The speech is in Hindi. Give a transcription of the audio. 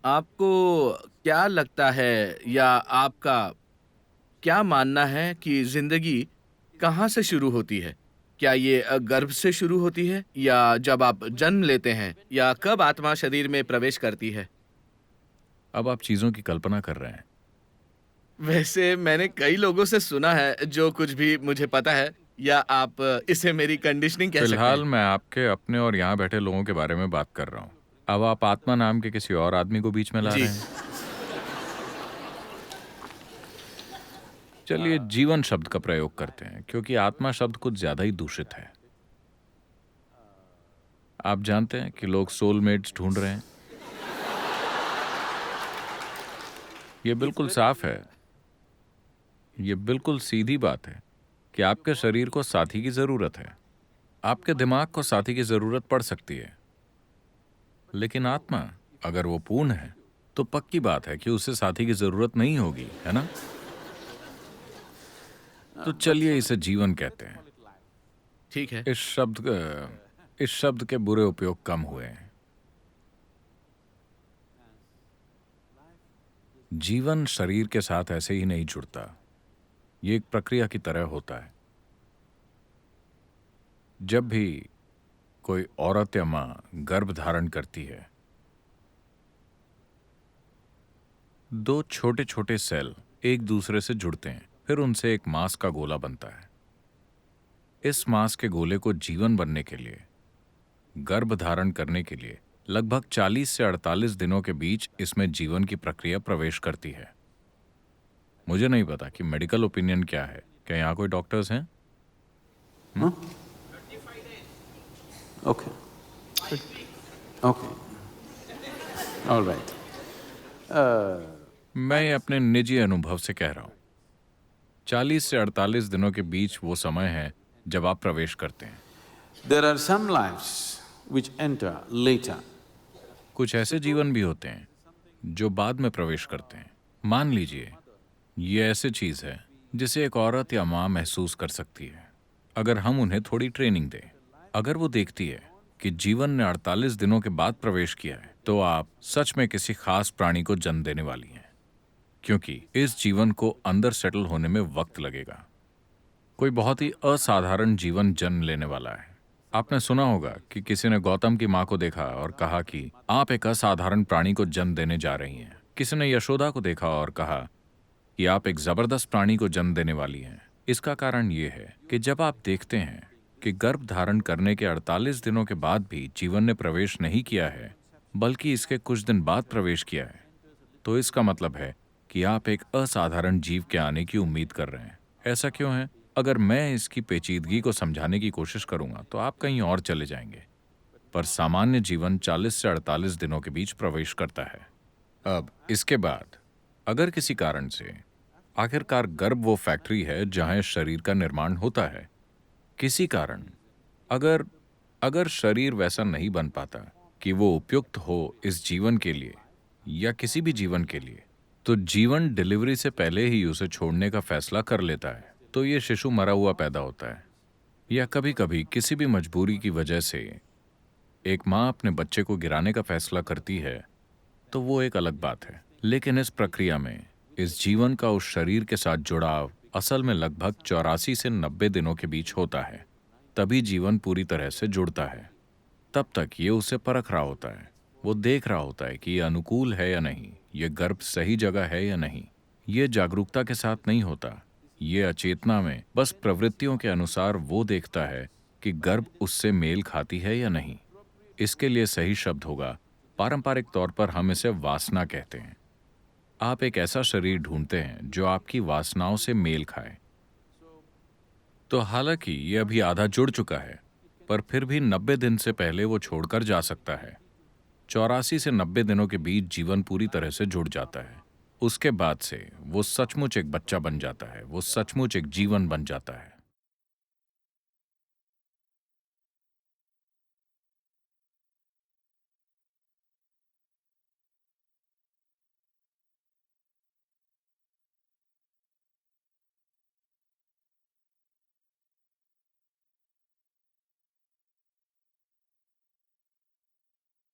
आपको क्या लगता है या आपका क्या मानना है कि ज़िंदगी कहाँ से शुरू होती है? क्या ये गर्भ से शुरू होती है या जब आप जन्म लेते हैं या कब आत्मा शरीर में प्रवेश करती है? अब आप चीज़ों की कल्पना कर रहे हैं। वैसे मैंने कई लोगों से सुना है जो कुछ भी मुझे पता है या आप इसे मेरी कंडीशनिंग कह सकते फिलहाल हैं। मैं आपके अपने और यहाँ बैठे लोगों के बारे में बात कर रहा हूँ। अब आप आत्मा नाम के किसी और आदमी को बीच में ला जी। रहे हैं। चलिए जीवन शब्द का प्रयोग करते हैं क्योंकि आत्मा शब्द कुछ ज्यादा ही दूषित है। आप जानते हैं कि लोग सोलमेट्स ढूंढ रहे हैं। ये बिल्कुल साफ है। ये बिल्कुल सीधी बात है कि आपके शरीर को साथी की जरूरत है। आपके दिमाग को साथी की जरूरत पड़ सकती है, लेकिन आत्मा अगर वो पूर्ण है तो पक्की बात है कि उसे साथी की जरूरत नहीं होगी, है ना? तो चलिए इसे जीवन कहते हैं। ठीक है। इस शब्द के बुरे उपयोग कम हुए हैं। जीवन शरीर के साथ ऐसे ही नहीं जुड़ता। ये एक प्रक्रिया की तरह होता है। जब भी कोई औरत या मां गर्भ धारण करती है, दो छोटे छोटे सेल एक दूसरे से जुड़ते हैं, फिर उनसे एक मांस का गोला बनता है। इस मांस के गोले को जीवन बनने के लिए, गर्भ धारण करने के लिए लगभग 40 से 48 दिनों के बीच इसमें जीवन की प्रक्रिया प्रवेश करती है। मुझे नहीं पता कि मेडिकल ओपिनियन क्या है। क्या यहाँ कोई डॉक्टर्स हैं? Huh? Okay. Okay. All right. मैं ये अपने निजी अनुभव से कह रहा हूँ। 40 से 48 दिनों के बीच वो समय है जब आप प्रवेश करते हैं। There are some lives which enter later. कुछ ऐसे जीवन भी होते हैं जो बाद में प्रवेश करते हैं। मान लीजिए ये ऐसी चीज है जिसे एक औरत या माँ महसूस कर सकती है अगर हम उन्हें थोड़ी ट्रेनिंग दें। अगर वो देखती है कि जीवन ने 48 दिनों के बाद प्रवेश किया है, तो आप सच में किसी खास प्राणी को जन्म देने वाली हैं, क्योंकि इस जीवन को अंदर सेटल होने में वक्त लगेगा। कोई बहुत ही असाधारण जीवन जन्म लेने वाला है। आपने सुना होगा कि किसी ने गौतम की माँ को देखा और कहा कि आप एक असाधारण प्राणी को जन्म देने जा रही हैं। किसी ने यशोदा को देखा और कहा कि आप एक जबरदस्त प्राणी को जन्म देने वाली हैं। इसका कारण ये है कि जब आप देखते हैं कि गर्भ धारण करने के 48 दिनों के बाद भी जीवन ने प्रवेश नहीं किया है, बल्कि इसके कुछ दिन बाद प्रवेश किया है, तो इसका मतलब है कि आप एक असाधारण जीव के आने की उम्मीद कर रहे हैं। ऐसा क्यों है? अगर मैं इसकी पेचीदगी को समझाने की कोशिश करूंगा तो आप कहीं और चले जाएंगे। पर सामान्य जीवन 40 से 48 दिनों के बीच प्रवेश करता है। अब इसके बाद अगर किसी कारण से, आखिरकार गर्भ वो फैक्ट्री है जहां इस शरीर का निर्माण होता है, किसी कारण अगर अगर शरीर वैसा नहीं बन पाता कि वो उपयुक्त हो इस जीवन के लिए या किसी भी जीवन के लिए, तो जीवन डिलीवरी से पहले ही उसे छोड़ने का फैसला कर लेता है। तो ये शिशु मरा हुआ पैदा होता है। या कभी कभी किसी भी मजबूरी की वजह से एक माँ अपने बच्चे को गिराने का फैसला करती है, तो वो एक अलग बात है। लेकिन इस प्रक्रिया में इस जीवन का उस शरीर के साथ जुड़ाव असल में लगभग 84 से 90 दिनों के बीच होता है। तभी जीवन पूरी तरह से जुड़ता है। तब तक ये उसे परख रहा होता है। वो देख रहा होता है कि ये अनुकूल है या नहीं, ये गर्भ सही जगह है या नहीं। ये जागरूकता के साथ नहीं होता। ये अचेतना में बस प्रवृत्तियों के अनुसार वो देखता है कि गर्भ उससे मेल खाती है या नहीं। इसके लिए सही शब्द होगा, पारंपरिक तौर पर हम इसे वासना कहते हैं। आप एक ऐसा शरीर ढूंढते हैं जो आपकी वासनाओं से मेल खाए। तो हालांकि ये अभी आधा जुड़ चुका है, पर फिर भी 90 दिन से पहले वो छोड़कर जा सकता है। 84 से 90 दिनों के बीच जीवन पूरी तरह से जुड़ जाता है। उसके बाद से वो सचमुच एक बच्चा बन जाता है। वो सचमुच एक जीवन बन जाता है।